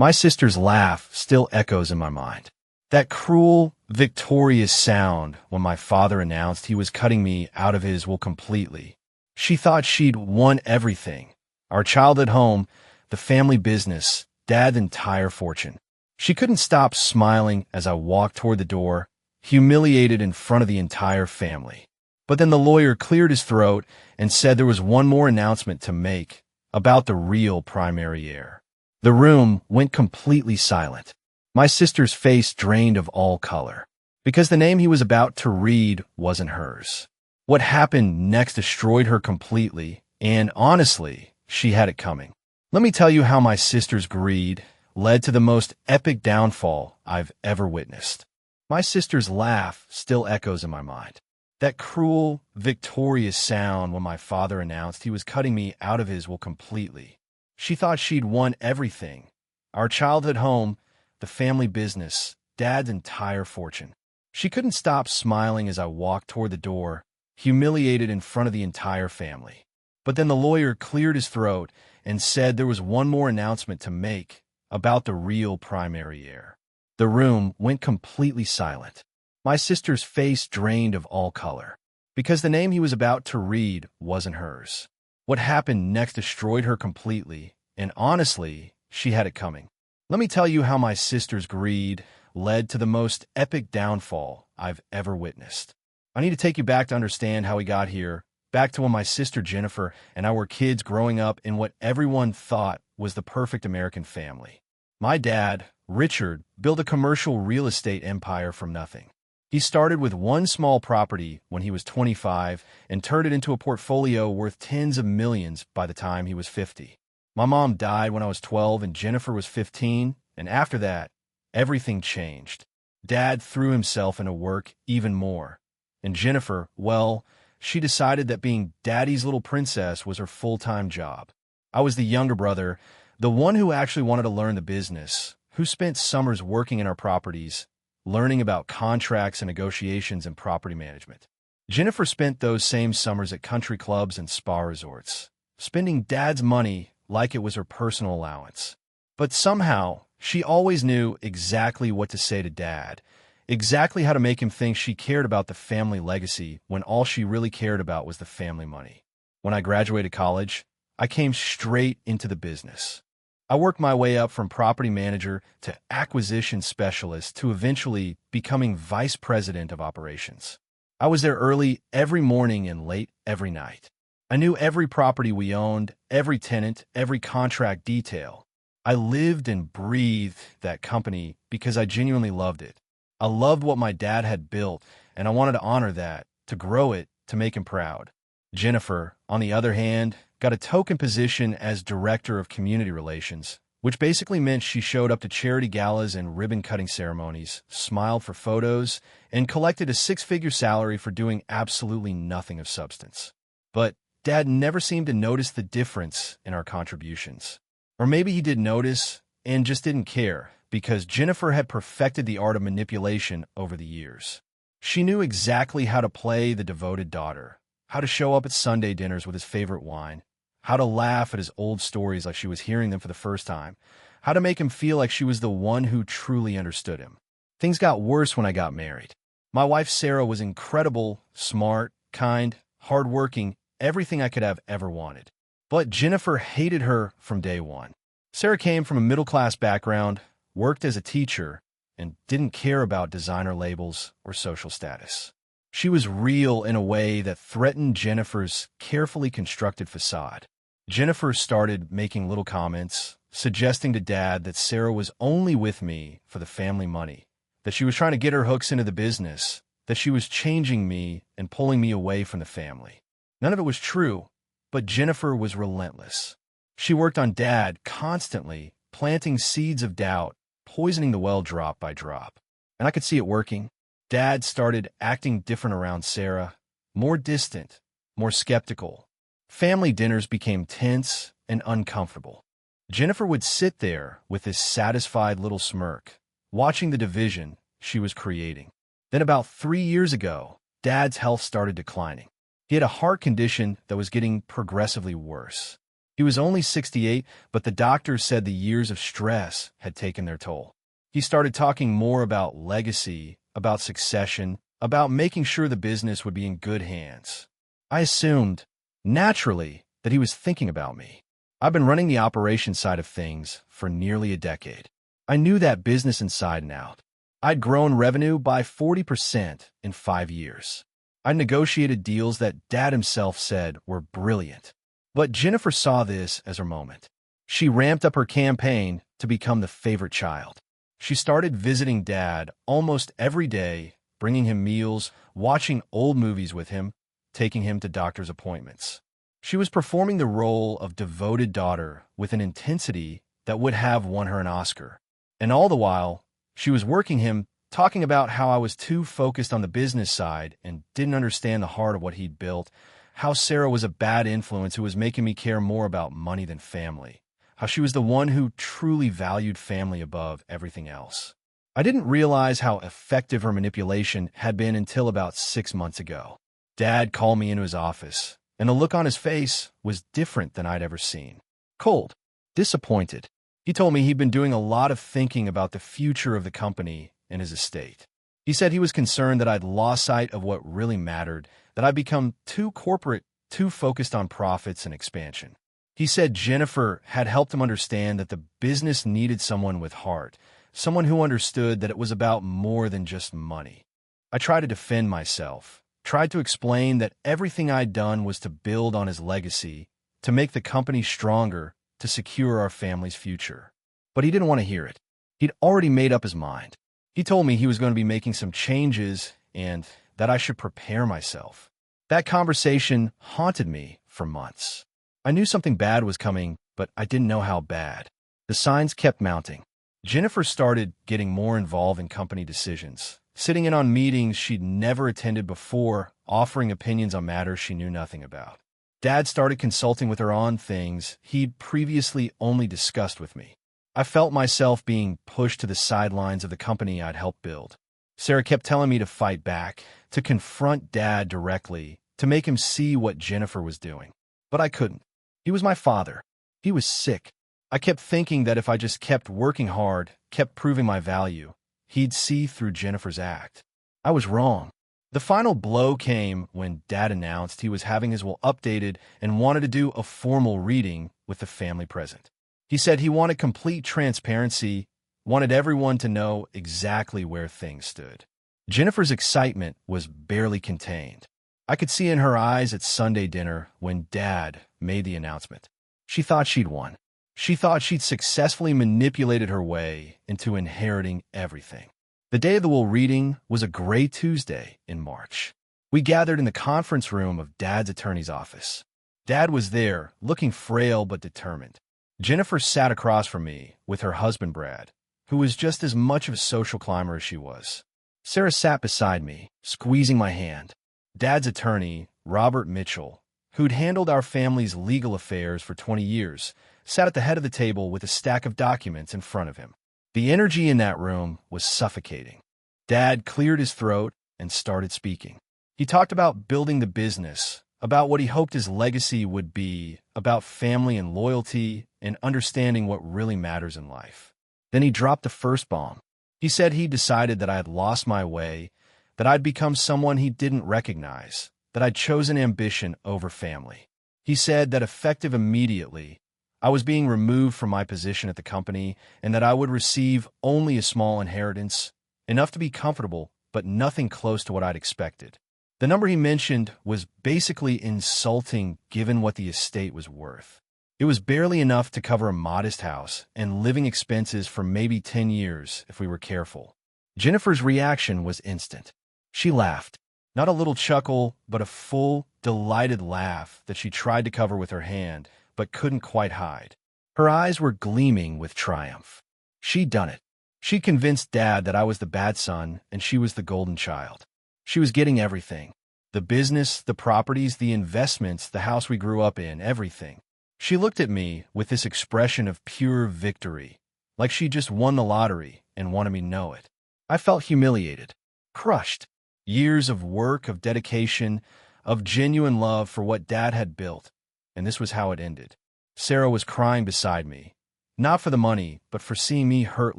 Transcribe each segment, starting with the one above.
My sister's laugh still echoes in my mind. That cruel, victorious sound when my father announced he was cutting me out of his will completely. She thought she'd won everything. Our childhood home, the family business, Dad's entire fortune. She couldn't stop smiling as I walked toward the door, humiliated in front of the entire family. But then the lawyer cleared his throat and said there was one more announcement to make about the real primary heir. The room went completely silent. My sister's face drained of all color, because the name he was about to read wasn't hers. What happened next destroyed her completely, and honestly, she had it coming. Let me tell you how my sister's greed led to the most epic downfall I've ever witnessed. My sister's laugh still echoes in my mind. That cruel, victorious sound when my father announced he was cutting me out of his will completely. She thought she'd won everything. Our childhood home, the family business, Dad's entire fortune. She couldn't stop smiling as I walked toward the door, humiliated in front of the entire family. But then the lawyer cleared his throat and said there was one more announcement to make about the real primary heir. The room went completely silent. My sister's face drained of all color, because the name he was about to read wasn't hers. What happened next destroyed her completely, and honestly, she had it coming. Let me tell you how my sister's greed led to the most epic downfall I've ever witnessed. I need to take you back to understand how we got here, back to when my sister Jennifer and I were kids growing up in what everyone thought was the perfect American family. My dad, Richard, built a commercial real estate empire from nothing. He started with one small property when he was 25 and turned it into a portfolio worth tens of millions by the time he was 50. My mom died when I was 12 and Jennifer was 15, and after that, everything changed. Dad threw himself into work even more. And Jennifer, well, she decided that being Daddy's little princess was her full-time job. I was the younger brother, the one who actually wanted to learn the business, who spent summers working in our properties, learning about contracts and negotiations and property management. Jennifer spent those same summers at country clubs and spa resorts, spending Dad's money like it was her personal allowance. But somehow, she always knew exactly what to say to Dad, exactly how to make him think she cared about the family legacy when all she really cared about was the family money. When I graduated college, I came straight into the business. I worked my way up from property manager to acquisition specialist to eventually becoming vice president of operations. I was there early every morning and late every night. I knew every property we owned, every tenant, every contract detail. I lived and breathed that company because I genuinely loved it. I loved what my dad had built, and I wanted to honor that, to grow it, to make him proud. Jennifer, on the other hand, got a token position as Director of Community Relations, which basically meant she showed up to charity galas and ribbon-cutting ceremonies, smiled for photos, and collected a six-figure salary for doing absolutely nothing of substance. But Dad never seemed to notice the difference in our contributions. Or maybe he did notice and just didn't care, because Jennifer had perfected the art of manipulation over the years. She knew exactly how to play the devoted daughter, how to show up at Sunday dinners with his favorite wine, how to laugh at his old stories like she was hearing them for the first time, how to make him feel like she was the one who truly understood him. Things got worse when I got married. My wife Sarah was incredible, smart, kind, hardworking, everything I could have ever wanted. But Jennifer hated her from day one. Sarah came from a middle-class background, worked as a teacher, and didn't care about designer labels or social status. She was real in a way that threatened Jennifer's carefully constructed facade. Jennifer started making little comments, suggesting to Dad that Sarah was only with me for the family money, that she was trying to get her hooks into the business, that she was changing me and pulling me away from the family. None of it was true, but Jennifer was relentless. She worked on Dad constantly, planting seeds of doubt, poisoning the well drop by drop. And I could see it working. Dad started acting different around Sarah, more distant, more skeptical. Family dinners became tense and uncomfortable. Jennifer would sit there with this satisfied little smirk, watching the division she was creating. Then about 3 years ago, Dad's health started declining. He had a heart condition that was getting progressively worse. He was only 68, but the doctors said the years of stress had taken their toll. He started talking more about legacy, about succession, about making sure the business would be in good hands. I assumed, naturally, that he was thinking about me. I've been running the operations side of things for nearly a decade. I knew that business inside and out. I'd grown revenue by 40% in 5 years. I negotiated deals that Dad himself said were brilliant. But Jennifer saw this as her moment. She ramped up her campaign to become the favorite child. She started visiting Dad almost every day, bringing him meals, watching old movies with him, taking him to doctor's appointments. She was performing the role of devoted daughter with an intensity that would have won her an Oscar. And all the while, she was working him, talking about how I was too focused on the business side and didn't understand the heart of what he'd built, how Sarah was a bad influence who was making me care more about money than family, how she was the one who truly valued family above everything else. I didn't realize how effective her manipulation had been until about 6 months ago. Dad called me into his office, and the look on his face was different than I'd ever seen. Cold, disappointed. He told me he'd been doing a lot of thinking about the future of the company and his estate. He said he was concerned that I'd lost sight of what really mattered, that I'd become too corporate, too focused on profits and expansion. He said Jennifer had helped him understand that the business needed someone with heart, someone who understood that it was about more than just money. I tried to defend myself, tried to explain that everything I'd done was to build on his legacy, to make the company stronger, to secure our family's future. But he didn't want to hear it. He'd already made up his mind. He told me he was going to be making some changes and that I should prepare myself. That conversation haunted me for months. I knew something bad was coming, but I didn't know how bad. The signs kept mounting. Jennifer started getting more involved in company decisions, sitting in on meetings she'd never attended before, offering opinions on matters she knew nothing about. Dad started consulting with her on things he'd previously only discussed with me. I felt myself being pushed to the sidelines of the company I'd helped build. Sarah kept telling me to fight back, to confront Dad directly, to make him see what Jennifer was doing. But I couldn't. He was my father. He was sick. I kept thinking that if I just kept working hard, kept proving my value, he'd see through Jennifer's act. I was wrong. The final blow came when Dad announced he was having his will updated and wanted to do a formal reading with the family present. He said he wanted complete transparency, wanted everyone to know exactly where things stood. Jennifer's excitement was barely contained. I could see in her eyes at Sunday dinner when Dad made the announcement. She thought she'd won. She thought she'd successfully manipulated her way into inheriting everything. The day of the will reading was a gray Tuesday in March. We gathered in the conference room of Dad's attorney's office. Dad was there, looking frail but determined. Jennifer sat across from me with her husband Brad, who was just as much of a social climber as she was. Sarah sat beside me, squeezing my hand. Dad's attorney, Robert Mitchell, who'd handled our family's legal affairs for 20 years, sat at the head of the table with a stack of documents in front of him. The energy in that room was suffocating. Dad cleared his throat and started speaking. He talked about building the business, about what he hoped his legacy would be, about family and loyalty, and understanding what really matters in life. Then he dropped the first bomb. He said he decided that I had lost my way, that I'd become someone he didn't recognize, that I'd chosen ambition over family. He said that effective immediately, I was being removed from my position at the company and that I would receive only a small inheritance, enough to be comfortable, but nothing close to what I'd expected. The number he mentioned was basically insulting given what the estate was worth. It was barely enough to cover a modest house and living expenses for maybe 10 years if we were careful. Jennifer's reaction was instant. She laughed. Not a little chuckle, but a full, delighted laugh that she tried to cover with her hand, but couldn't quite hide. Her eyes were gleaming with triumph. She'd done it. She convinced Dad that I was the bad son and she was the golden child. She was getting everything. The business, the properties, the investments, the house we grew up in, everything. She looked at me with this expression of pure victory, like she just won the lottery and wanted me to know it. I felt humiliated, crushed. Years of work, of dedication, of genuine love for what Dad had built, and this was how it ended. Sarah was crying beside me, not for the money, but for seeing me hurt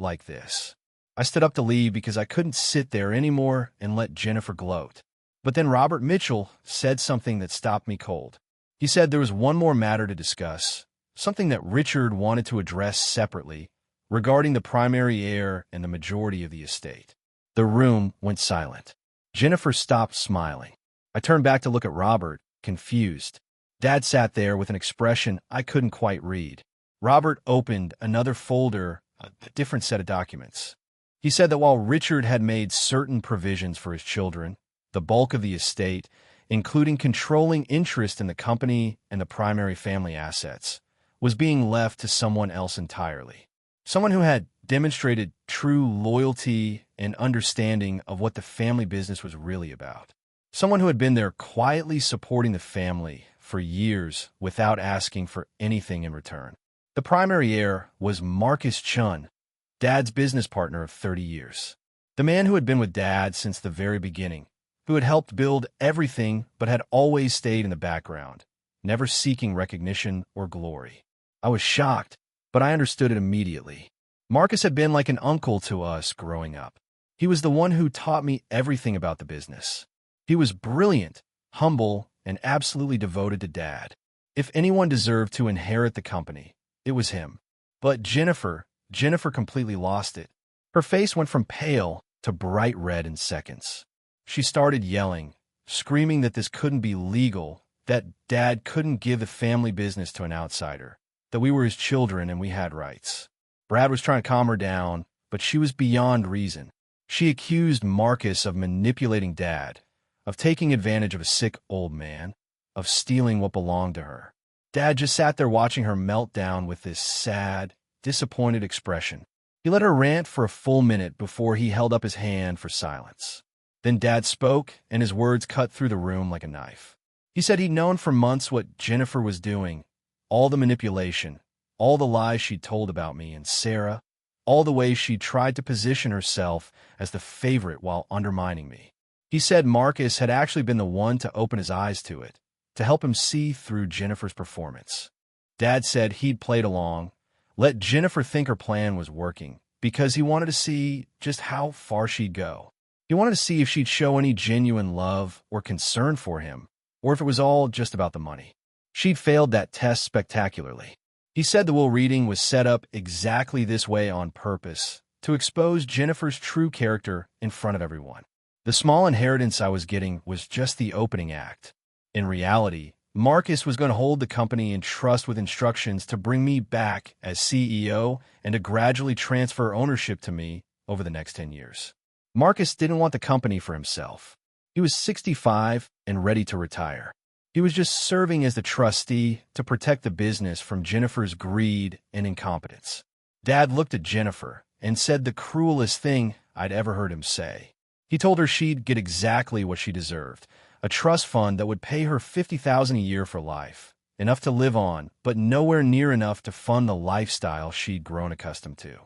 like this. I stood up to leave because I couldn't sit there anymore and let Jennifer gloat. But then Robert Mitchell said something that stopped me cold. He said there was one more matter to discuss, something that Richard wanted to address separately, regarding the primary heir and the majority of the estate. The room went silent. Jennifer stopped smiling. I turned back to look at Robert, confused. Dad sat there with an expression I couldn't quite read. Robert opened another folder, a different set of documents. He said that while Richard had made certain provisions for his children, the bulk of the estate, including controlling interest in the company and the primary family assets, was being left to someone else entirely. Someone who had demonstrated true loyalty and understanding of what the family business was really about. Someone who had been there quietly supporting the family for years without asking for anything in return. The primary heir was Marcus Chun, Dad's business partner of 30 years. The man who had been with Dad since the very beginning, who had helped build everything but had always stayed in the background, never seeking recognition or glory. I was shocked, but I understood it immediately. Marcus had been like an uncle to us growing up. He was the one who taught me everything about the business. He was brilliant, humble, and absolutely devoted to Dad. If anyone deserved to inherit the company, it was him. But Jennifer completely lost it. Her face went from pale to bright red in seconds. She started yelling, screaming that this couldn't be legal, that Dad couldn't give the family business to an outsider, that we were his children and we had rights. Brad was trying to calm her down, but she was beyond reason. She accused Marcus of manipulating Dad, of taking advantage of a sick old man, of stealing what belonged to her. Dad just sat there watching her melt down with this sad, disappointed expression. He let her rant for a full minute before he held up his hand for silence. Then Dad spoke, and his words cut through the room like a knife. He said he'd known for months what Jennifer was doing, all the manipulation, all the lies she'd told about me and Sarah, all the ways she tried to position herself as the favorite while undermining me. He said Marcus had actually been the one to open his eyes to it, to help him see through Jennifer's performance. Dad said he'd played along, let Jennifer think her plan was working, because he wanted to see just how far she'd go. He wanted to see if she'd show any genuine love or concern for him, or if it was all just about the money. She'd failed that test spectacularly. He said the will reading was set up exactly this way on purpose, to expose Jennifer's true character in front of everyone. The small inheritance I was getting was just the opening act. In reality, Marcus was going to hold the company in trust with instructions to bring me back as CEO and to gradually transfer ownership to me over the next 10 years. Marcus didn't want the company for himself. He was 65 and ready to retire. He was just serving as the trustee to protect the business from Jennifer's greed and incompetence. Dad looked at Jennifer and said the cruelest thing I'd ever heard him say. He told her she'd get exactly what she deserved, a trust fund that would pay her $50,000 a year for life, enough to live on, but nowhere near enough to fund the lifestyle she'd grown accustomed to.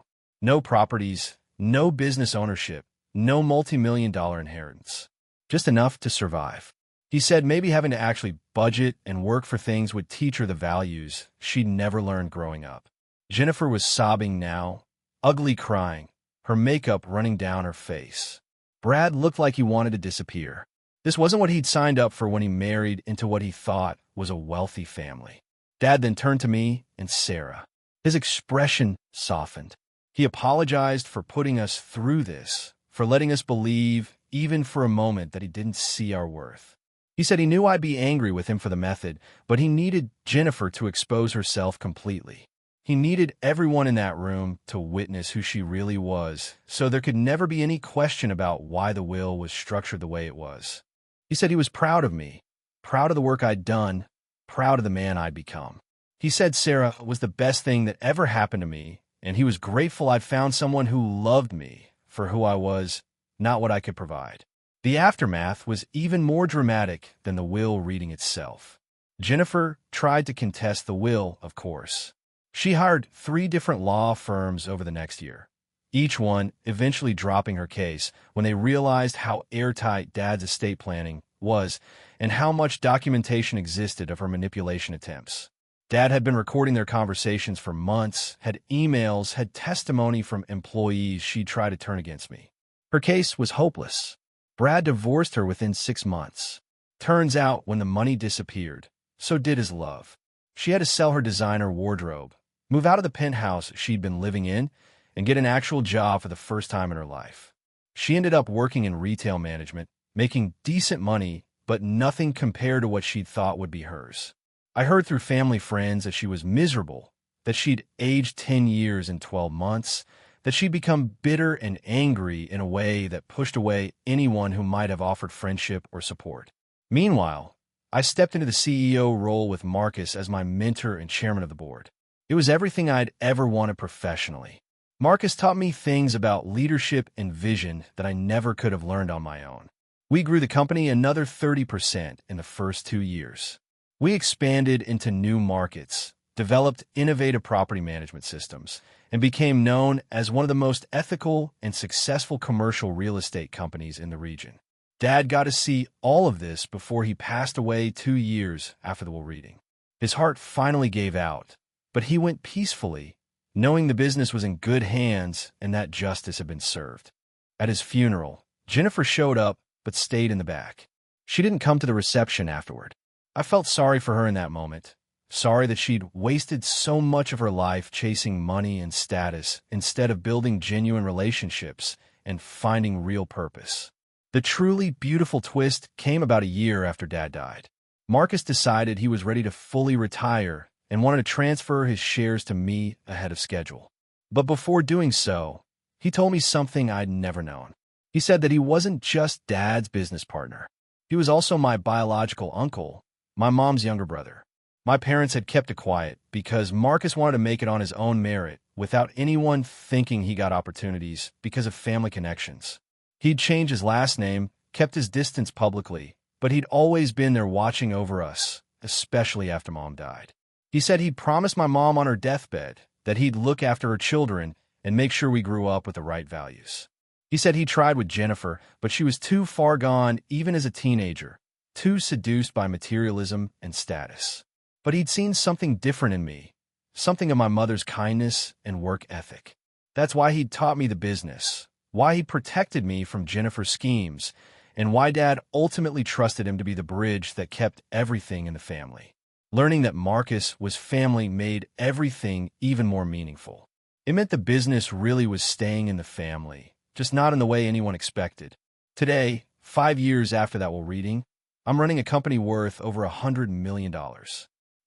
No properties, no business ownership, no multi-million-dollar inheritance. Just enough to survive. He said maybe having to actually budget and work for things would teach her the values she'd never learned growing up. Jennifer was sobbing now, ugly crying, her makeup running down her face. Brad looked like he wanted to disappear. This wasn't what he'd signed up for when he married into what he thought was a wealthy family. Dad then turned to me and Sarah. His expression softened. He apologized for putting us through this, for letting us believe, even for a moment, that he didn't see our worth. He said he knew I'd be angry with him for the method, but he needed Jennifer to expose herself completely. He needed everyone in that room to witness who she really was, so there could never be any question about why the will was structured the way it was. He said he was proud of me, proud of the work I'd done, proud of the man I'd become. He said Sarah was the best thing that ever happened to me, and he was grateful I'd found someone who loved me for who I was, not what I could provide. The aftermath was even more dramatic than the will reading itself. Jennifer tried to contest the will, of course. She hired 3 different law firms over the next year, each one eventually dropping her case when they realized how airtight Dad's estate planning was and how much documentation existed of her manipulation attempts. Dad had been recording their conversations for months, had emails, had testimony from employees she'd tried to turn against me. Her case was hopeless. Brad divorced her within 6 months. Turns out, when the money disappeared, so did his love. She had to sell her designer wardrobe, move out of the penthouse she'd been living in, and get an actual job for the first time in her life. She ended up working in retail management, making decent money, but nothing compared to what she'd thought would be hers. I heard through family friends that she was miserable, that she'd aged 10 years in 12 months, that she'd become bitter and angry in a way that pushed away anyone who might have offered friendship or support. Meanwhile, I stepped into the CEO role with Marcus as my mentor and chairman of the board. It was everything I'd ever wanted professionally. Marcus taught me things about leadership and vision that I never could have learned on my own. We grew the company another 30% in the first 2 years. We expanded into new markets, developed innovative property management systems, and became known as one of the most ethical and successful commercial real estate companies in the region. Dad got to see all of this before he passed away 2 years after the will reading. His heart finally gave out, but he went peacefully, knowing the business was in good hands and that justice had been served. At his funeral, Jennifer showed up but stayed in the back. She didn't come to the reception afterward. I felt sorry for her in that moment, sorry that she'd wasted so much of her life chasing money and status instead of building genuine relationships and finding real purpose. The truly beautiful twist came about a year after Dad died. Marcus decided he was ready to fully retire and wanted to transfer his shares to me ahead of schedule. But before doing so, he told me something I'd never known. He said that he wasn't just Dad's business partner. He was also my biological uncle, my mom's younger brother. My parents had kept it quiet because Marcus wanted to make it on his own merit without anyone thinking he got opportunities because of family connections. He'd changed his last name, kept his distance publicly, but he'd always been there watching over us, especially after Mom died. He said he'd promised my mom on her deathbed that he'd look after her children and make sure we grew up with the right values. He said he tried with Jennifer, but she was too far gone even as a teenager, too seduced by materialism and status. But he'd seen something different in me, something of my mother's kindness and work ethic. That's why he'd taught me the business, why he protected me from Jennifer's schemes, and why Dad ultimately trusted him to be the bridge that kept everything in the family. Learning that Marcus was family made everything even more meaningful. It meant the business really was staying in the family, just not in the way anyone expected. Today, 5 years after that will reading, I'm running a company worth over $100 million.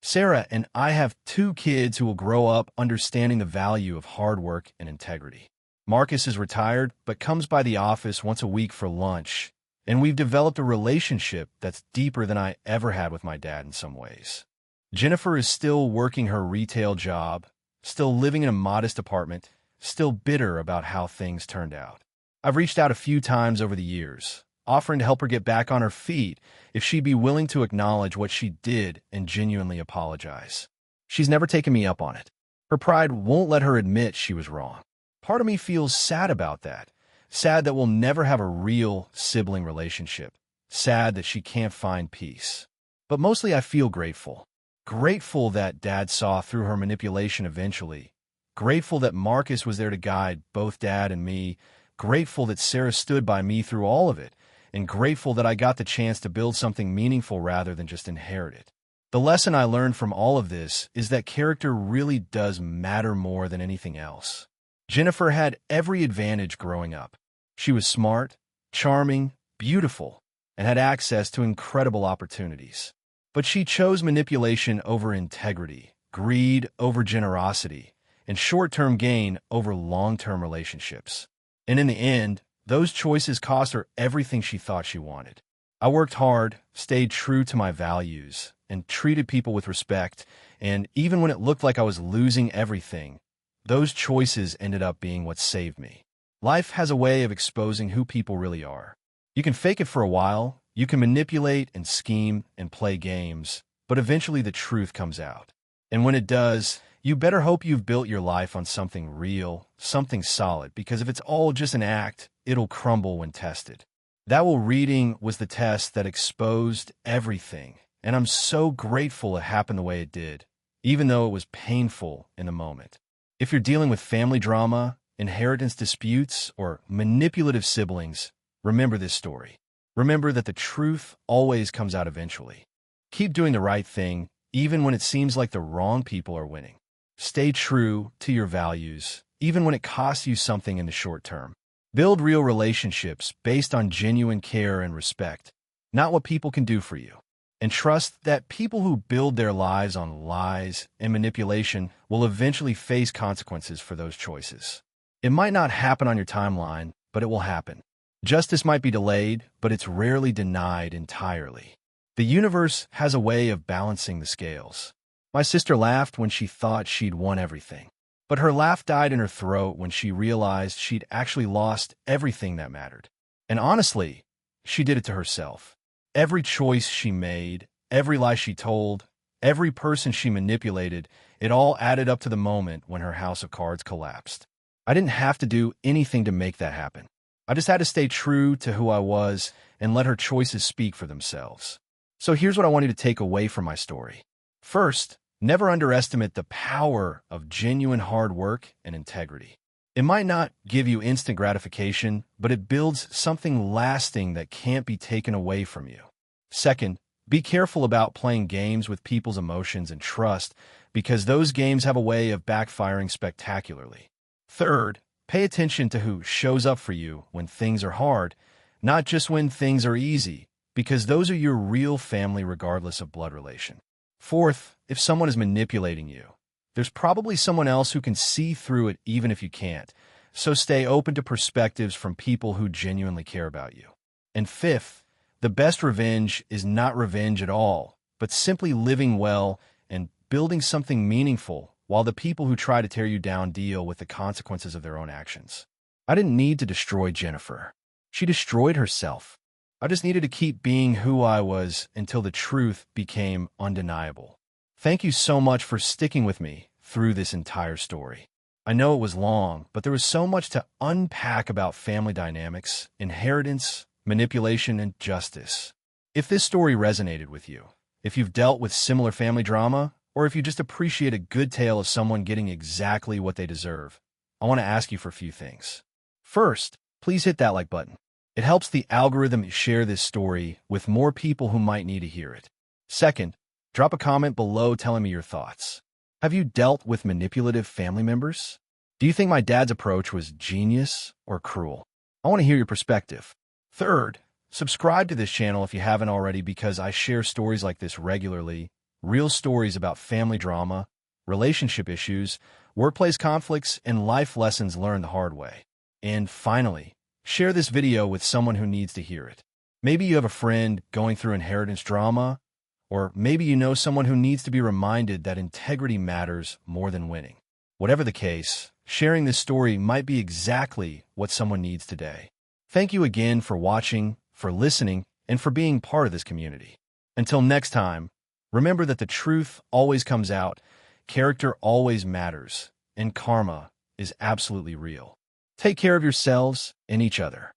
Sarah and I have 2 kids who will grow up understanding the value of hard work and integrity. Marcus is retired, but comes by the office once a week for lunch, and we've developed a relationship that's deeper than I ever had with my dad in some ways. Jennifer is still working her retail job, still living in a modest apartment, still bitter about how things turned out. I've reached out a few times over the years, offering to help her get back on her feet if she'd be willing to acknowledge what she did and genuinely apologize. She's never taken me up on it. Her pride won't let her admit she was wrong. Part of me feels sad about that, sad that we'll never have a real sibling relationship, sad that she can't find peace. But mostly I feel grateful. Grateful that Dad saw through her manipulation eventually. Grateful that Marcus was there to guide both Dad and me. Grateful that Sarah stood by me through all of it. And grateful that I got the chance to build something meaningful rather than just inherit it. The lesson I learned from all of this is that character really does matter more than anything else. Jennifer had every advantage growing up. She was smart, charming, beautiful, and had access to incredible opportunities. But she chose manipulation over integrity, greed over generosity, and short-term gain over long-term relationships. And in the end, those choices cost her everything she thought she wanted. I worked hard, stayed true to my values, and treated people with respect, and even when it looked like I was losing everything, those choices ended up being what saved me. Life has a way of exposing who people really are. You can fake it for a while, you can manipulate and scheme and play games, but eventually the truth comes out. And when it does, you better hope you've built your life on something real, something solid, because if it's all just an act, it'll crumble when tested. That will reading was the test that exposed everything, and I'm so grateful it happened the way it did, even though it was painful in the moment. If you're dealing with family drama, inheritance disputes, or manipulative siblings, remember this story. Remember that the truth always comes out eventually. Keep doing the right thing, even when it seems like the wrong people are winning. Stay true to your values, even when it costs you something in the short term. Build real relationships based on genuine care and respect, not what people can do for you. And trust that people who build their lives on lies and manipulation will eventually face consequences for those choices. It might not happen on your timeline, but it will happen. Justice might be delayed, but it's rarely denied entirely. The universe has a way of balancing the scales. My sister laughed when she thought she'd won everything, but her laugh died in her throat when she realized she'd actually lost everything that mattered. And honestly, she did it to herself. Every choice she made, every lie she told, every person she manipulated, it all added up to the moment when her house of cards collapsed. I didn't have to do anything to make that happen. I just had to stay true to who I was and let her choices speak for themselves. So here's what I want you to take away from my story. First, never underestimate the power of genuine hard work and integrity. It might not give you instant gratification, but it builds something lasting that can't be taken away from you. Second, be careful about playing games with people's emotions and trust, because those games have a way of backfiring spectacularly. Third, pay attention to who shows up for you when things are hard, not just when things are easy, because those are your real family regardless of blood relation. Fourth, if someone is manipulating you, there's probably someone else who can see through it even if you can't, so stay open to perspectives from people who genuinely care about you. And fifth, the best revenge is not revenge at all, but simply living well and building something meaningful while the people who try to tear you down deal with the consequences of their own actions. I didn't need to destroy Jennifer. She destroyed herself. I just needed to keep being who I was until the truth became undeniable. Thank you so much for sticking with me through this entire story. I know it was long, but there was so much to unpack about family dynamics, inheritance, manipulation, and justice. If this story resonated with you, if you've dealt with similar family drama, or if you just appreciate a good tale of someone getting exactly what they deserve, I want to ask you for a few things. First, please hit that like button. It helps the algorithm share this story with more people who might need to hear it. Second, drop a comment below telling me your thoughts. Have you dealt with manipulative family members? Do you think my dad's approach was genius or cruel? I want to hear your perspective. Third, subscribe to this channel if you haven't already, because I share stories like this regularly, real stories about family drama, relationship issues, workplace conflicts, and life lessons learned the hard way. And finally, share this video with someone who needs to hear it. Maybe you have a friend going through inheritance drama, or maybe you know someone who needs to be reminded that integrity matters more than winning. Whatever the case, sharing this story might be exactly what someone needs today. Thank you again for watching, for listening, and for being part of this community. Until next time, remember that the truth always comes out, character always matters, and karma is absolutely real. Take care of yourselves and each other.